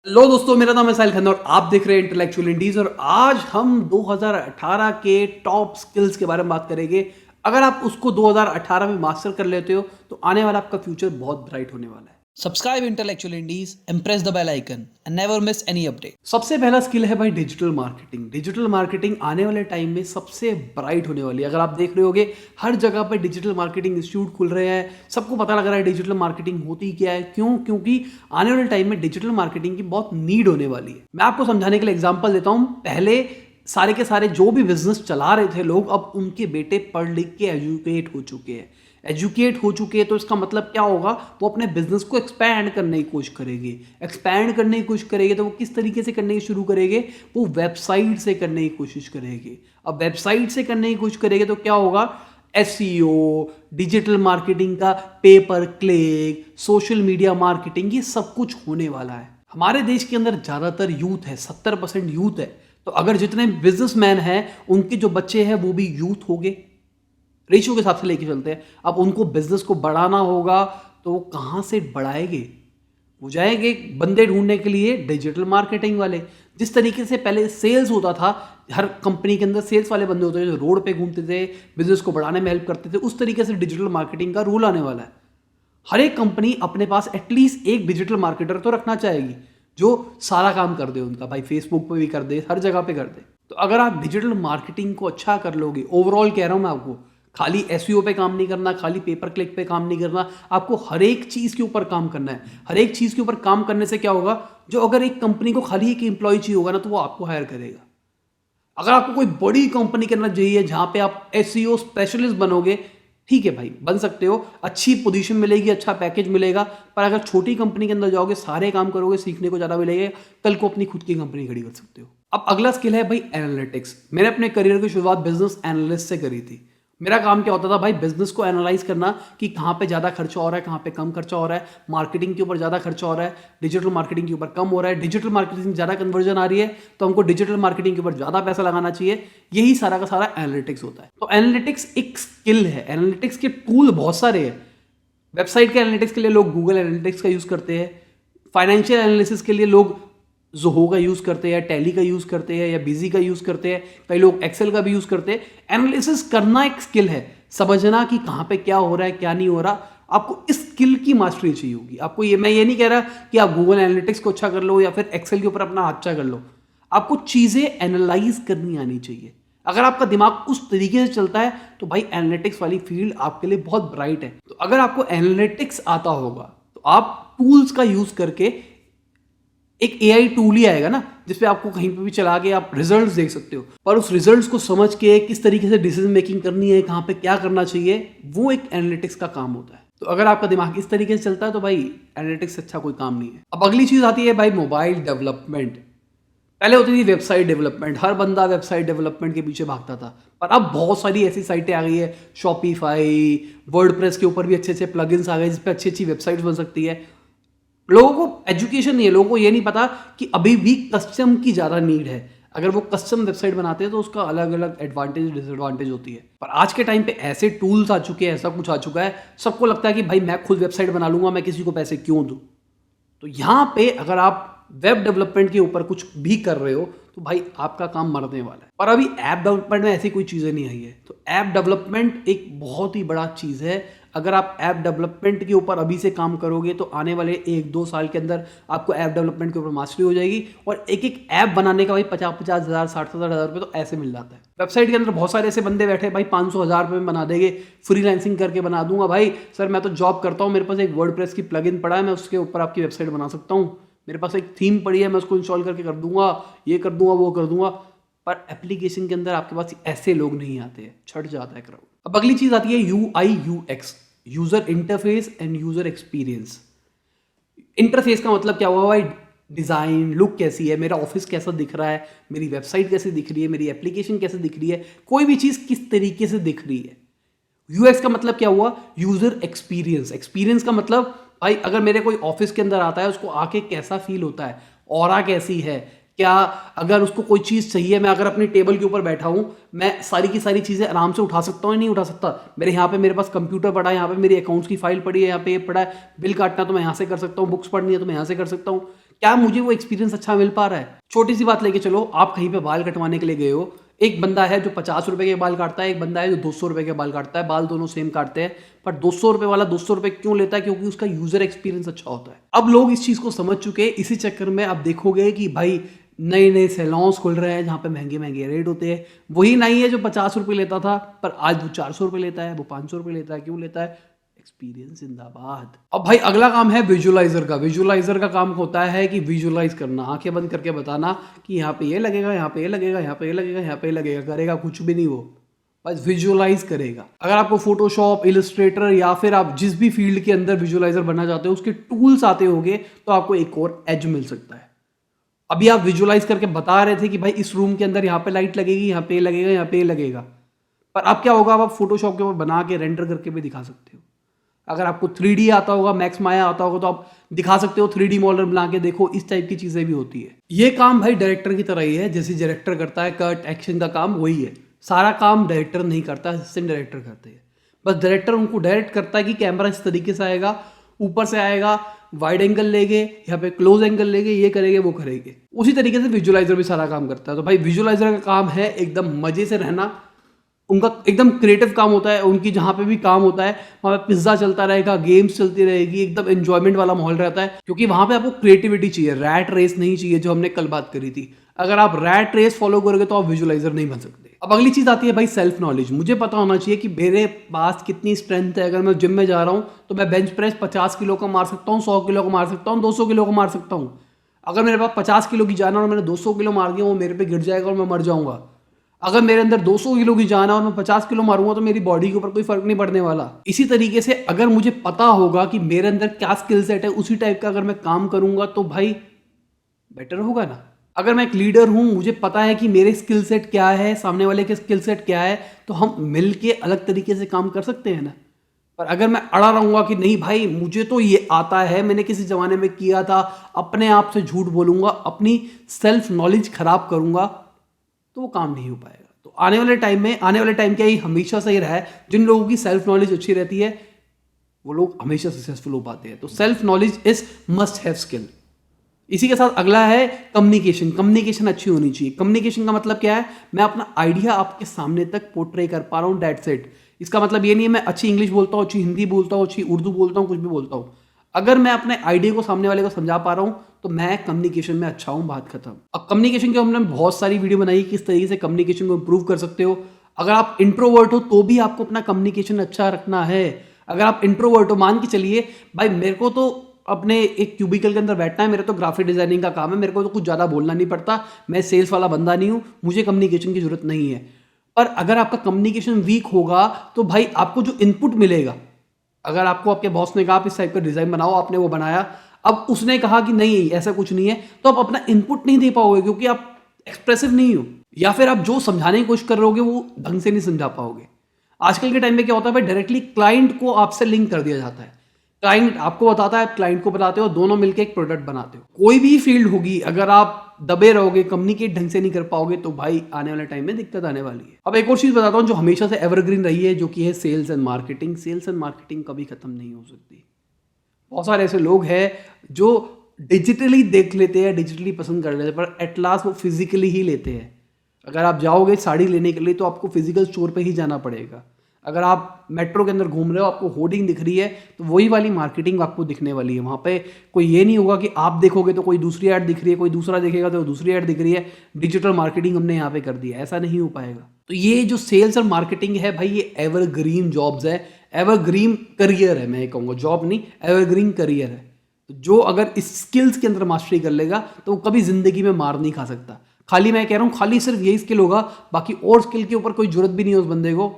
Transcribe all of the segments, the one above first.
Hello दोस्तों, मेरा नाम है साहिल खन्ना और आप देख रहे हैं इंटेलेक्चुअल इंडीज। और आज हम 2018 के टॉप स्किल्स के बारे में बात करेंगे। अगर आप उसको 2018 में मास्टर कर लेते हो तो आने वाला आपका फ्यूचर बहुत ब्राइट होने वाला है। Subscribe Intellectual Indies and press the bell icon and never miss any update. सबसे पहला स्किल है भाई डिजिटल मार्केटिंग। डिजिटल मार्केटिंग आने वाले टाइम में सबसे ब्राइट होने वाली है। अगर आप देख रहे होगे हर जगह पर डिजिटल मार्केटिंग इंस्टीट्यूट खुल रहे हैं, सबको पता लग रहा है डिजिटल मार्केटिंग होती क्या है। क्योंकि आने वाले टाइम में डिजिटल मार्केटिंग की बहुत नीड होने वाली है। मैं आपको समझाने के लिए एग्जाम्पल देता हूँ। पहले सारे के सारे जो भी बिजनेस चला रहे थे लोग, अब उनके बेटे पढ़ लिख के एजुकेट हो चुके हैं। तो इसका मतलब क्या होगा, वो अपने बिजनेस को एक्सपैंड करने की कोशिश करेंगे। तो वो किस तरीके से करने की शुरू करेंगे, वो वेबसाइट से करने की कोशिश करेंगे। अब वेबसाइट से करने की कोशिश करेंगे तो क्या होगा, एसईओ, डिजिटल मार्केटिंग का पे पर क्लिक, सोशल मीडिया मार्केटिंग, ये सब कुछ होने वाला है। हमारे देश के अंदर ज़्यादातर यूथ है, 70% यूथ है। तो अगर जितने बिजनेसमैन हैं उनके जो बच्चे हैं वो भी यूथ हो गए, रेशियो के हिसाब से लेके चलते हैं। अब उनको बिजनेस को बढ़ाना होगा तो वो कहाँ से बढ़ाएंगे, वो जाएंगे बंदे ढूंढने के लिए डिजिटल मार्केटिंग वाले। जिस तरीके से पहले सेल्स होता था, हर कंपनी के अंदर सेल्स वाले बंदे होते थे जो रोड पे घूमते थे, बिजनेस को बढ़ाने में हेल्प करते थे, उस तरीके से डिजिटल मार्केटिंग का रूल आने वाला है। हर एक कंपनी अपने पास एटलीस्ट एक डिजिटल मार्केटर तो रखना चाहेगी जो सारा काम कर दे उनका। भाई फेसबुक पे भी कर दे, हर जगह पे कर दे। तो अगर आप डिजिटल मार्केटिंग को अच्छा कर लोगे, ओवरऑल कह रहा हूं मैं आपको, खाली एसईओ पे काम नहीं करना, खाली पेपर क्लिक पे काम नहीं करना, आपको हर एक चीज के ऊपर काम करना है। हर एक चीज के ऊपर काम करने से क्या होगा, जो अगर एक कंपनी को खाली एक एम्प्लॉय चाहिए होगा ना, तो वो आपको हायर करेगा। अगर आपको कोई बड़ी कंपनी करना चाहिए जहां पे आप एसईओ स्पेशलिस्ट बनोगे, ठीक है भाई, बन सकते हो, अच्छी पोजीशन मिलेगी, अच्छा पैकेज मिलेगा। पर अगर छोटी कंपनी के अंदर जाओगे, सारे काम करोगे, सीखने को ज्यादा मिलेगा, कल को अपनी खुद की कंपनी खड़ी कर सकते हो। अब अगला स्किल है भाई एनालिटिक्स। मैंने अपने करियर की शुरुआत बिजनेस एनालिस्ट से करी थी। मेरा काम क्या होता था भाई, बिजनेस को एनालाइज करना कि कहाँ पे ज़्यादा खर्चा हो रहा है, कहाँ पे कम खर्चा हो रहा है, मार्केटिंग के ऊपर ज़्यादा खर्चा हो रहा है, डिजिटल मार्केटिंग के ऊपर कम हो रहा है, डिजिटल मार्केटिंग ज़्यादा कन्वर्जन आ रही है तो हमको डिजिटल मार्केटिंग के ऊपर ज़्यादा पैसा लगाना चाहिए। यही सारा का सारा एनालिटिक्स होता है। तो एनालिटिक्स एक स्किल है। एनालिटिक्स के टूल बहुत सारे हैं। वेबसाइट के एनालिटिक्स के लिए लोग गूगल एनालिटिक्स का यूज़ करते हैं। फाइनेंशियल एनालिसिस के लिए लोग जोहो का यूज़ करते हैं, टैली का यूज़ करते हैं, या बिजी का यूज़ करते हैं। कई लोग एक्सेल का भी यूज़ करते हैं। एनालिसिस करना एक स्किल है, समझना कि कहाँ पे क्या हो रहा है, क्या नहीं हो रहा। आपको इस स्किल की मास्टरी चाहिए होगी। आपको मैं ये नहीं कह रहा कि आप गूगल एनालिटिक्स को अच्छा कर लो या फिर एक्सेल के ऊपर अपना अच्छा कर लो। आपको चीज़ें एनालाइज करनी आनी चाहिए। अगर आपका दिमाग उस तरीके से चलता है तो भाई एनालिटिक्स वाली फील्ड आपके लिए बहुत ब्राइट है। तो अगर आपको एनालिटिक्स आता होगा तो आप टूल्स का यूज़ करके, एक एआई टूल ही आएगा ना जिसपे आपको कहीं पे भी चला के आप रिजल्ट्स देख सकते हो, पर उस रिजल्ट्स को समझ के किस तरीके से डिसीजन मेकिंग करनी है, कहाँ पे क्या करना चाहिए, वो एक एनालिटिक्स का काम होता है। तो अगर आपका दिमाग इस तरीके से चलता है तो भाई एनालिटिक्स से अच्छा कोई काम नहीं है। अब अगली चीज आती है भाई मोबाइल डेवलपमेंट। पहले होती थी वेबसाइट डेवलपमेंट, हर बंदा वेबसाइट डेवलपमेंट के पीछे भागता था। पर अब बहुत सारी ऐसी साइटें आ गई है, शॉपिफाई, वर्डप्रेस के ऊपर भी अच्छे अच्छे प्लगइन्स आ गए जिसपे अच्छी अच्छी वेबसाइट्स बन सकती है। लोगों को एजुकेशन नहीं है, लोगों को ये नहीं पता कि अभी भी कस्टम की ज़्यादा नीड है। अगर वो कस्टम वेबसाइट बनाते हैं तो उसका अलग अलग एडवांटेज डिसएडवांटेज होती है। पर आज के टाइम पे ऐसे टूल्स आ चुके हैं, ऐसा कुछ आ चुका है, सबको लगता है कि भाई मैं खुद वेबसाइट बना लूंगा, मैं किसी को पैसे क्यों दूं। तो यहाँ पे अगर आप वेब डेवलपमेंट के ऊपर कुछ भी कर रहे हो तो भाई आपका काम मरने वाला है। पर अभी ऐप डेवलपमेंट में ऐसी कोई चीज़ें नहीं आई है। तो ऐप डेवलपमेंट एक बहुत ही बड़ा चीज़ है। अगर आप ऐप डेवलपमेंट के ऊपर अभी से काम करोगे तो आने वाले 1-2 साल के अंदर आपको ऐप डेवलपमेंट के ऊपर मास्टरी हो जाएगी। और एक एक ऐप बनाने का भाई 50-50 हज़ार, 60-60 हज़ार रुपये तो ऐसे मिल जाता है। वेबसाइट के अंदर बहुत सारे ऐसे बंदे बैठे भाई 500-1000 रुपये में बना देंगे, फ्रीलांसिंग करके बना दूंगा। भाई सर मैं तो जॉब करता हूँ, मेरे पास एक वर्डप्रेस की प्लगइन पड़ा है, मैं उसके ऊपर आपकी वेबसाइट बना सकता हूँ, मेरे पास एक थीम पड़ी है, मैं उसको इंस्टॉल करके कर दूंगा, ये कर दूंगा, वो कर दूंगा। पर एप्लीकेशन के अंदर आपके पास ऐसे लोग नहीं आते हैं, छट जाता है क्राउड। अब अगली चीज आती है UI UX, user interface and user experience. Interface का मतलब क्या हुआ भाई, डिजाइन, लुक कैसी है, मेरा ऑफिस कैसा दिख रहा है, मेरी वेबसाइट कैसे दिख रही है, मेरी एप्लीकेशन कैसे दिख रही है, कोई भी चीज किस तरीके से दिख रही है। यूएक्स का मतलब क्या हुआ, यूजर एक्सपीरियंस। एक्सपीरियंस का मतलब भाई अगर मेरे कोई ऑफिस के अंदर आता है उसको आके कैसा फील होता है, ऑरा कैसी है, क्या अगर उसको कोई चीज़ चाहिए, मैं अगर अपनी टेबल के ऊपर बैठा हूँ, मैं सारी की सारी चीज़ें आराम से उठा सकता हूँ या नहीं उठा सकता। मेरे यहाँ पे मेरे पास कंप्यूटर पड़ा है, यहाँ पे मेरी अकाउंट्स की फाइल पड़ी है, यहाँ पे ये पड़ा है, बिल काटना तो मैं यहाँ से कर सकता हूँ, बुक्स पढ़नी है तो मैं यहाँ से कर सकता हूँ। क्या मुझे वो एक्सपीरियंस अच्छा मिल पा रहा है? छोटी सी बात लेके चलो, आप कहीं पे बाल कटवाने के लिए गए हो, एक बंदा है जो 50 रुपए के बाल काटता है, एक बंदा है जो 200 रुपए के बाल काटता है, बाल दोनों सेम काटते हैं, पर 200 रुपए वाला 200 रुपए क्यों लेता है? क्योंकि उसका यूजर एक्सपीरियंस अच्छा होता है। अब लोग इस चीज को समझ चुके हैं, इसी चक्कर में आप देखोगे कि भाई नए नए सैलून्स खुल रहे हैं जहाँ पे महंगे महंगे रेट होते हैं। वही नहीं है जो 50 रुपए लेता था, पर आज वो 400 रुपए लेता है, वो 500 रुपए लेता है। क्यों लेता है? एक्सपीरियंस जिंदाबाद। अब भाई अगला काम है विजुअलाइजर का। विजुअलाइजर का काम होता है कि विजुअलाइज करना, आंखें बंद करके बताना कि यहाँ पे ये लगेगा, यहाँ पे ये लगेगा, यहाँ पे ये लगेगा, यहाँ पे ये लगेगा। करेगा कुछ भी नहीं वो, बस विजुअलाइज करेगा। अगर आपको फोटोशॉप, इलस्ट्रेटर या फिर आप जिस भी फील्ड के अंदर विजुअलाइजर बनना चाहते हो उसके टूल्स आते होंगे तो आपको एक और एज मिल सकता है। अभी आप विजुअलाइज करके बता रहे थे कि भाई इस रूम के अंदर यहाँ पे लाइट लगेगी, यहाँ पे लगेगा, यहाँ पे लगेगा, पर अब क्या होगा, आप फोटोशॉप के ऊपर बना के रेंडर करके भी दिखा सकते हो। अगर आपको 3D आता होगा, मैक्स माया आता होगा, तो आप दिखा सकते हो 3D मॉडल बना के, देखो इस टाइप की चीजें भी होती है। ये काम भाई डायरेक्टर की तरह ही है, जैसे डायरेक्टर करता है कट एक्शन का काम, वही है। सारा काम डायरेक्टर नहीं करता, असिस्टेंट डायरेक्टर करते हैं। बस डायरेक्टर उनको डायरेक्ट करता है कि कैमरा इस तरीके से आएगा, ऊपर से आएगा, वाइड एंगल लेंगे, यहाँ पे क्लोज एंगल लेंगे, ये करेंगे वो करेंगे। उसी तरीके से विजुअलाइजर भी सारा काम करता है। तो भाई विजुअलाइजर का काम है एकदम मजे से रहना, उनका एकदम क्रिएटिव काम होता है। उनकी जहाँ पे भी काम होता है वहाँ पे पिज्जा चलता रहेगा, गेम्स चलती रहेगी, एकदम एंजॉयमेंट वाला माहौल रहता है, क्योंकि वहाँ पे आपको क्रिएटिविटी चाहिए, रैट रेस नहीं चाहिए जो हमने कल बात करी थी। अगर आप रैट रेस फॉलो करोगे तो आप विजुअलाइजर नहीं बन सकते। अब अगली चीज आती है भाई सेल्फ नॉलेज। मुझे पता होना चाहिए कि मेरे पास कितनी स्ट्रेंथ है। अगर मैं जिम में जा रहा हूँ तो मैं बेंच प्रेस 50 किलो का मार सकता हूँ, 100 किलो का मार सकता हूँ, 200 किलो का मार सकता हूँ। अगर मेरे पास 50 किलो की जान है और मैंने 200 किलो मार दिया, वो मेरे पे गिर जाएगा और मैं मर जाऊंगा। अगर मेरे अंदर 200 किलो की जान है और मैं 50 किलो मारूंगा तो मेरी बॉडी के ऊपर कोई फर्क नहीं पड़ने वाला। इसी तरीके से अगर मुझे पता होगा कि मेरे अंदर क्या स्किल सेट है, उसी टाइप का अगर मैं काम करूंगा तो भाई बेटर होगा ना। अगर मैं एक लीडर हूं, मुझे पता है कि मेरे स्किल सेट क्या है, सामने वाले के स्किल सेट क्या है, तो हम मिलके अलग तरीके से काम कर सकते हैं ना। पर अगर मैं अड़ा रहूंगा कि नहीं भाई मुझे तो ये आता है, मैंने किसी जमाने में किया था, अपने आप से झूठ बोलूंगा, अपनी सेल्फ नॉलेज खराब करूंगा, तो वो काम नहीं हो पाएगा। तो आने वाले टाइम क्या ही हमेशा से ही रहा है, जिन लोगों की सेल्फ नॉलेज अच्छी रहती है वो लोग हमेशा सक्सेसफुल हो पाते हैं। तो self knowledge is must have skill. इसी के साथ अगला है कम्युनिकेशन। कम्युनिकेशन अच्छी होनी चाहिए। कम्युनिकेशन का मतलब क्या है? मैं अपना आइडिया आपके सामने तक पोर्ट्रे कर पा रहा हूँ, दैट्स इट। इसका मतलब ये नहीं है मैं अच्छी इंग्लिश बोलता हूँ, अच्छी हिंदी बोलता हूँ, अच्छी उर्दू बोलता हूँ, कुछ भी बोलता हूँ। अगर मैं अपने आइडिया को सामने वाले को समझा पा रहा हूँ तो मैं कम्युनिकेशन में अच्छा हूँ, बात खत्म। अब कम्युनिकेशन के हमने बहुत सारी वीडियो बनाई किस तरीके से कम्युनिकेशन को इंप्रूव कर सकते हो। अगर आप इंट्रोवर्ट हो तो भी आपको अपना कम्युनिकेशन अच्छा रखना है। अगर आप इंट्रोवर्ट हो, मान के चलिए भाई मेरे को तो अपने एक क्यूबिकल के अंदर बैठना है, मेरा तो ग्राफिक डिजाइनिंग का काम है, मेरे को तो कुछ ज़्यादा बोलना नहीं पड़ता, मैं सेल्स वाला बंदा नहीं हूँ, मुझे कम्युनिकेशन की जरूरत नहीं है। पर अगर आपका कम्युनिकेशन वीक होगा तो भाई आपको जो इनपुट मिलेगा, अगर आपको आपके बॉस ने कहा आप इस टाइप का डिजाइन बनाओ, आपने वो बनाया, अब उसने कहा कि नहीं ऐसा कुछ नहीं है, तो आप अपना इनपुट नहीं दे पाओगे क्योंकि आप एक्सप्रेसिव नहीं हो, या फिर आप जो समझाने की कोशिश कर रहे होगे वो ढंग से नहीं समझा पाओगे। आजकल के टाइम में क्या होता है भाई, डायरेक्टली क्लाइंट को आपसे लिंक कर दिया जाता है। क्लाइंट आपको बताता है, आप क्लाइंट को बताते हो, दोनों मिलकर एक प्रोडक्ट बनाते हो। कोई भी फील्ड होगी, अगर आप दबे रहोगे, कम्युनिकेट ढंग से नहीं कर पाओगे तो भाई आने वाले टाइम में दिक्कत आने वाली है। अब एक और चीज बताता हूँ जो हमेशा से एवरग्रीन रही है, जो कि है sales and marketing. Sales and marketing कभी खत्म नहीं हो सकती। बहुत सारे ऐसे लोग हैं जो डिजिटली देख लेते हैं, डिजिटली पसंद कर लेते हैं, पर एट लास्ट वो फिजिकली ही लेते हैं। अगर आप जाओगे साड़ी लेने के लिए तो आपको फिजिकल स्टोर पे ही जाना पड़ेगा। अगर आप मेट्रो के अंदर घूम रहे हो, आपको होर्डिंग दिख रही है, तो वही वाली मार्केटिंग आपको दिखने वाली है। वहाँ पे कोई ये नहीं होगा कि आप देखोगे तो कोई दूसरी ऐड दिख रही है, कोई दूसरा देखेगा तो दूसरी ऐड दिख रही है, डिजिटल मार्केटिंग हमने यहाँ पे कर दी है, ऐसा नहीं हो पाएगा। तो ये जो सेल्स और मार्केटिंग है भाई, ये एवरग्रीन जॉब्स है, एवरग्रीन करियर है। मैं ये कहूँगा जॉब नहीं, एवरग्रीन करियर है। तो जो अगर इस स्किल्स के अंदर मास्टरी कर लेगा तो वो कभी जिंदगी में मार नहीं खा सकता। खाली मैं कह रहा हूँ, खाली सिर्फ यही स्किल होगा, बाकी और स्किल के ऊपर कोई जरूरत भी नहीं है, उस बंदे को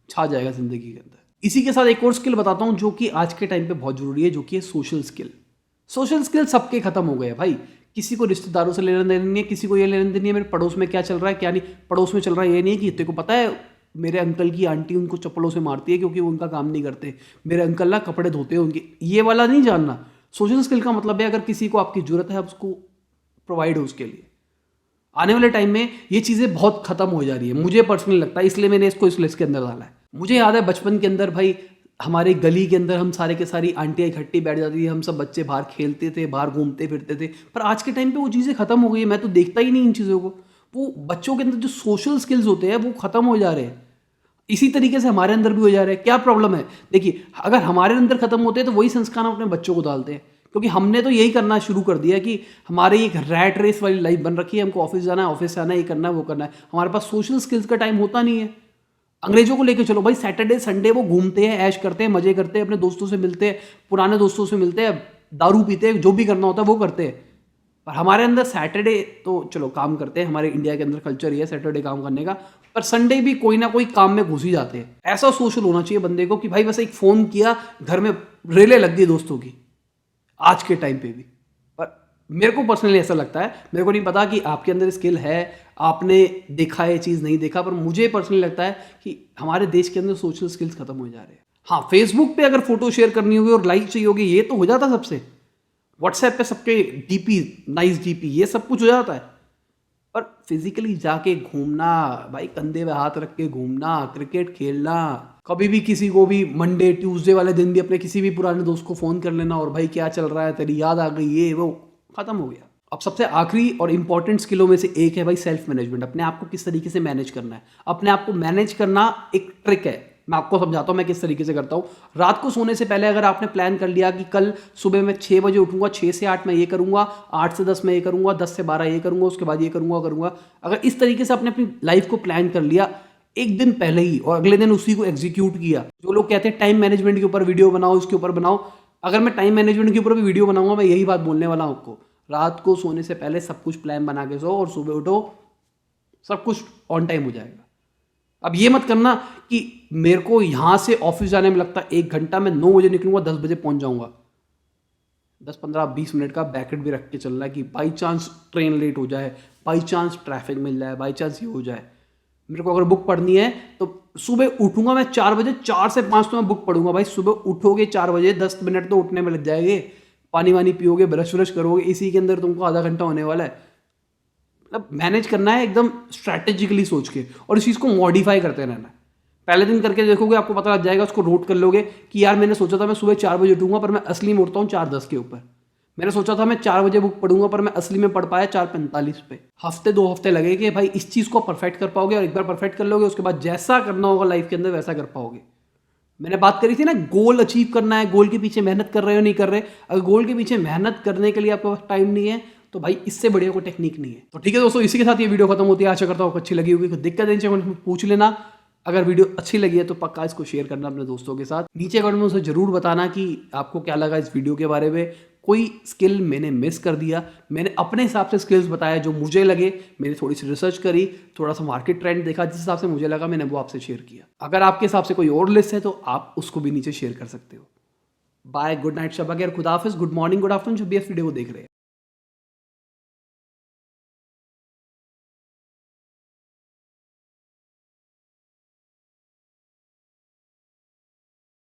छा जाएगा जिंदगी के अंदर। इसी के साथ एक और स्किल बताता हूँ जो कि आज के टाइम पे बहुत जरूरी है, जो कि है सोशल स्किल। सोशल स्किल सबके खत्म हो गए भाई। किसी को रिश्तेदारों से लेना देना नहीं है, किसी को ये लेना देना नहीं है मेरे पड़ोस में क्या चल रहा है क्या नहीं। पड़ोस में चल रहा है ये नहीं है कि तेरे को पता है मेरे अंकल की आंटी उनको चप्पलों से मारती है क्योंकि वो उनका काम नहीं करते, मेरे अंकल ना कपड़े धोते हैं उनके, ये वाला नहीं जानना। सोशल स्किल का मतलब है अगर किसी को आपकी जरूरत है, आप उसको प्रोवाइड हो उसके लिए। आने वाले टाइम में ये चीज़ें बहुत खत्म हो जा रही है, मुझे पर्सनली लगता है, इसलिए मैंने इसको इस लिस्ट के अंदर डाला है। मुझे याद है बचपन के अंदर भाई हमारे गली के अंदर हम सारे के सारी आंटियाँ इकट्ठी बैठ जाती थी, हम सब बच्चे बाहर खेलते थे, बाहर घूमते फिरते थे। पर आज के टाइम पे वो चीज़ें ख़त्म हो गई है, मैं तो देखता ही नहीं इन चीज़ों को। वो बच्चों के अंदर जो सोशल स्किल्स होते हैं वो ख़त्म हो जा रहे हैं। इसी तरीके से हमारे अंदर भी हो जा रहा है। क्या प्रॉब्लम है? देखिए, अगर हमारे अंदर खत्म होते हैं तो वही संस्कार हम अपने बच्चों को डालते हैं, क्योंकि हमने तो यही करना शुरू कर दिया कि हमारी एक रैट रेस वाली लाइफ बन रखी है। हमको ऑफिस जाना है, ऑफिस से आना है, ये करना है, वो करना है। हमारे पास सोशल स्किल्स का टाइम होता नहीं है। अंग्रेजों को लेके चलो भाई, सैटरडे संडे वो घूमते हैं, ऐश करते हैं, मजे करते हैं, अपने दोस्तों से मिलते हैं, पुराने दोस्तों से मिलते हैं, दारू पीते हैं, जो भी करना होता है वो करते हैं। पर हमारे अंदर सैटरडे तो चलो काम करते हैं, हमारे इंडिया के अंदर कल्चर ही है सैटरडे काम करने का, पर संडे भी कोई ना कोई काम में घुस ही जाते हैं। ऐसा सोशल होना चाहिए बंदे को कि भाई बस एक फ़ोन किया, घर में रेले लग गई दोस्तों की, आज के टाइम पे भी। पर मेरे को पर्सनली ऐसा लगता है, मेरे को नहीं पता कि आपके अंदर स्किल है, आपने देखा है चीज़ नहीं देखा, पर मुझे पर्सनली लगता है कि हमारे देश के अंदर सोशल स्किल्स खत्म हो जा रहे हैं। हाँ, फेसबुक पे अगर फोटो शेयर करनी होगी और लाइक चाहिए होगी, ये तो हो जाता सबसे। व्हाट्सएप पे सबके डीपी, नाइस डीपी, ये सब कुछ हो जाता है। पर फिजिकली जाके घूमना भाई, कंधे पे हाथ रख के घूमना, क्रिकेट खेलना, कभी भी किसी को भी मंडे ट्यूसडे वाले दिन भी अपने किसी भी पुराने दोस्त को फ़ोन कर लेना और भाई क्या चल रहा है, तेरी याद आ गई, ये वो, ख़त्म हो गया। अब सबसे आखिरी और इंपॉर्टेंट स्किलों में से एक है भाई सेल्फ मैनेजमेंट। अपने आप को किस तरीके से मैनेज करना है। अपने आप को मैनेज करना एक ट्रिक है, मैं आपको समझाता हूँ मैं किस तरीके से करता हूँ। रात को सोने से पहले अगर आपने प्लान कर लिया कि कल सुबह मैं 6 बजे उठूंगा, 6 से 8 मैं ये करूंगा, 8 से 10 मैं ये करूंगा, 10 से 12 ये करूंगा, उसके बाद ये करूंगा, अगर इस तरीके से आपने अपनी लाइफ को प्लान कर लिया एक दिन पहले ही और अगले दिन उसी को एग्जीक्यूट किया। जो लोग कहते हैं टाइम मैनेजमेंट के ऊपर वीडियो बनाओ, इसके ऊपर बनाओ, अगर मैं टाइम मैनेजमेंट के ऊपर भी वीडियो बनाऊंगा, मैं यही बात बोलने वाला हूँ आपको। रात को सोने से पहले सब कुछ प्लान बना के सो और सुबह उठो, सब कुछ ऑन टाइम हो जाएगा। अब ये मत करना कि मेरे को यहां से ऑफिस जाने में लगता 1 घंटा, मैं 9 बजे निकलूंगा, 10 बजे पहुंच जाऊंगा। 10-15-20 मिनट का बैकेट भी रख के चलना है कि बाई चांस ट्रेन लेट हो जाए, बाई चांस ट्रैफिक मिल जाए, बाई चांस ये हो जाए। मेरे को अगर बुक पढ़नी है तो सुबह उठूंगा मैं 4 बजे, 4 से 5 तो मैं बुक पढ़ूंगा। भाई सुबह उठोगे 4 बजे, 10 मिनट तो उठने में लग जाएंगे, पानी वानी पियोगे, ब्रश व्रश करोगे, इसी के अंदर तुमको आधा घंटा होने वाला है। मतलब मैनेज करना है एकदम स्ट्रैटेजिकली सोच के, और इस चीज़ को मॉडिफाई करते रहना है। पहले दिन करके देखोगे, आपको पता लग जाएगा, उसको नोट कर लोगे कि यार मैंने सोचा था मैं सुबह 4 बजे उठूंगा, पर मैं असली में उठता हूँ 4:10 के ऊपर। मैंने सोचा था मैं 4 बजे बुक पढ़ूंगा, पर मैं असली में पढ़ पाया 4:45 पे। हफ्ते 2 हफ्ते लगेंगे भाई, इस चीज़ को परफेक्ट कर पाओगे, और एक बार परफेक्ट कर लोगे उसके बाद जैसा करना होगा लाइफ के अंदर वैसा कर पाओगे। मैंने बात करी थी ना, गोल अचीव करना है, गोल के पीछे मेहनत कर रहे हो नहीं कर रहे। अगर गोल के पीछे मेहनत करने के लिए आपके पास टाइम नहीं है तो भाई इससे बढ़िया कोई टेक्निक नहीं है। तो ठीक है दोस्तों, इसी के साथ ये वीडियो खत्म होती है। आशा करता हूँ अच्छी लगी होगी। कोई दिक्कत नहीं चाहिए पूछ लेना। अगर वीडियो अच्छी लगी है तो पक्का इसको शेयर करना अपने दोस्तों के साथ। नीचे कमेंट में उसे जरूर बताना कि आपको क्या लगा इस वीडियो के बारे में, कोई स्किल मैंने मिस कर दिया। मैंने अपने हिसाब से स्किल्स बताया जो मुझे लगे, मैंने थोड़ी सी रिसर्च करी, थोड़ा सा मार्केट ट्रेंड देखा, जिस हिसाब से मुझे लगा मैंने वो आपसे शेयर किया। अगर आपके हिसाब से कोई और लिस्ट है तो आप उसको भी नीचे शेयर कर सकते हो। बाय, गुड नाइट, शब खैर, खुदा हाफिज़, गुड मॉर्निंग, गुड आफ्टरनून, जब भी आप वीडियो को देख रहे हैं।